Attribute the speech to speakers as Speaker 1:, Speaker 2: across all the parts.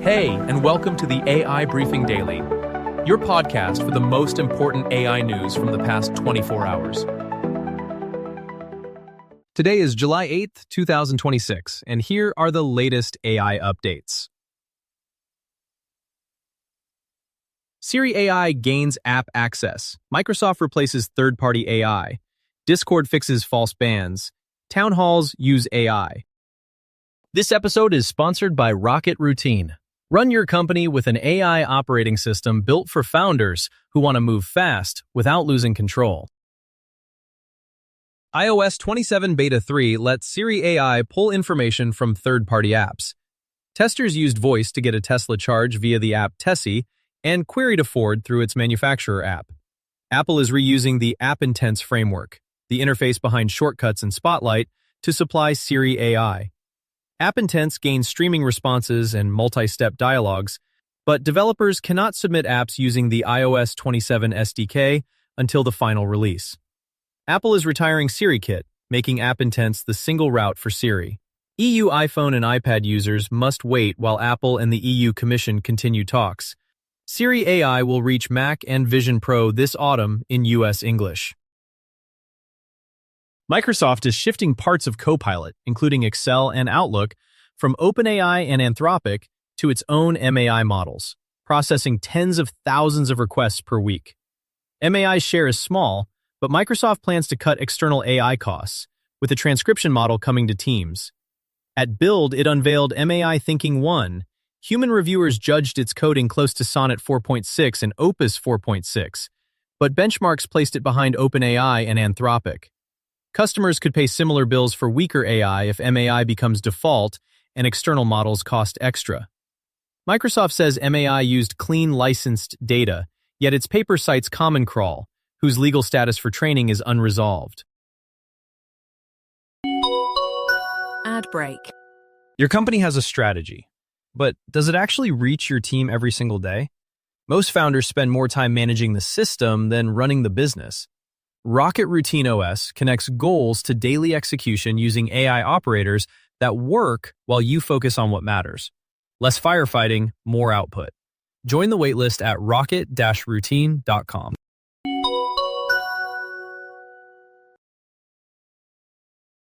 Speaker 1: Hey, and welcome to the AI Briefing Daily, your podcast for the most important AI news from the past 24 hours. Today is July 8th, 2026, and here are the latest AI updates. Siri AI gains app access. Microsoft replaces third-party AI. Discord fixes false bans. Town halls use AI. This episode is sponsored by Rocket Routine. Run your company with an AI operating system built for founders who want to move fast without losing control. iOS 27 Beta 3 lets Siri AI pull information from third-party apps. Testers used voice to get a Tesla charge via the app Tessie and query to Ford through its manufacturer app. Apple is reusing the App Intense framework, the interface behind Shortcuts and Spotlight, to supply Siri AI. App Intense gains streaming responses and multi-step dialogues, but developers cannot submit apps using the iOS 27 SDK until the final release. Apple is retiring SiriKit, making App Intense the single route for Siri. EU iPhone and iPad users must wait while Apple and the EU Commission continue talks. Siri AI will reach Mac and Vision Pro this autumn in US English. Microsoft is shifting parts of Copilot, including Excel and Outlook, from OpenAI and Anthropic to its own MAI models, processing tens of thousands of requests per week. MAI's share is small, but Microsoft plans to cut external AI costs, with a transcription model coming to Teams. At Build, it unveiled MAI Thinking 1. Human reviewers judged its coding close to Sonnet 4.6 and Opus 4.6, but benchmarks placed it behind OpenAI and Anthropic. Customers could pay similar bills for weaker AI if MAI becomes default and external models cost extra. Microsoft says MAI used clean licensed data, yet its paper cites Common Crawl, whose legal status for training is unresolved.
Speaker 2: Ad break.
Speaker 1: Your company has a strategy, but does it actually reach your team every single day? Most founders spend more time managing the system than running the business. Rocket Routine OS connects goals to daily execution using AI operators that work while you focus on what matters. Less firefighting, more output. Join the waitlist at rocket-routine.com.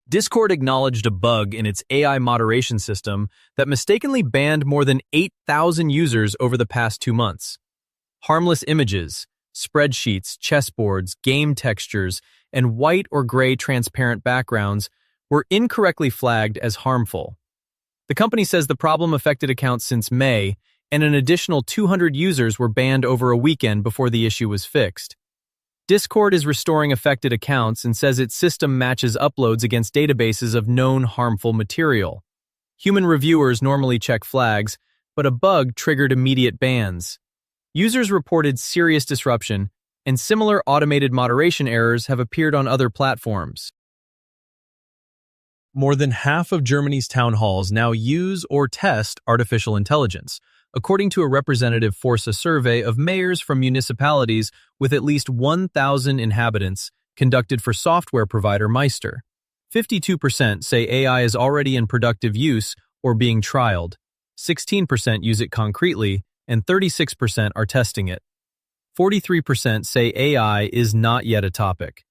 Speaker 1: Discord acknowledged a bug in its AI moderation system that mistakenly banned more than 8,000 users over the past 2 months. Harmless images, spreadsheets, chessboards, game textures, and white or gray transparent backgrounds were incorrectly flagged as harmful. The company says the problem affected accounts since May, and an additional 200 users were banned over a weekend before the issue was fixed. Discord is restoring affected accounts and says its system matches uploads against databases of known harmful material. Human reviewers normally check flags, but a bug triggered immediate bans. Users reported serious disruption, and similar automated moderation errors have appeared on other platforms. More than half of Germany's town halls now use or test artificial intelligence, according to a representative Forsa survey of mayors from municipalities with at least 1,000 inhabitants conducted for software provider Meister. 52% say AI is already in productive use or being trialed. 16% use it concretely, and 36% are testing it. 43% say AI is not yet a topic.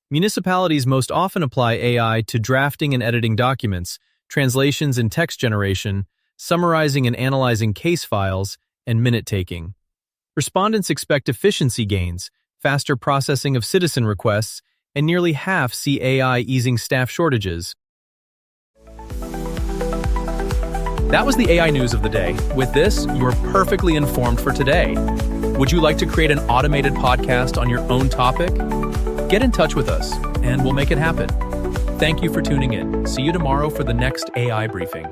Speaker 1: Municipalities most often apply AI to drafting and editing documents, translations and text generation, summarizing and analyzing case files, and minute-taking. Respondents expect efficiency gains, faster processing of citizen requests, and nearly half see AI easing staff shortages. That was the AI news of the day. With this, you're perfectly informed for today. Would you like to create an automated podcast on your own topic? Get in touch with us, and we'll make it happen. Thank you for tuning in. See you tomorrow for the next AI briefing.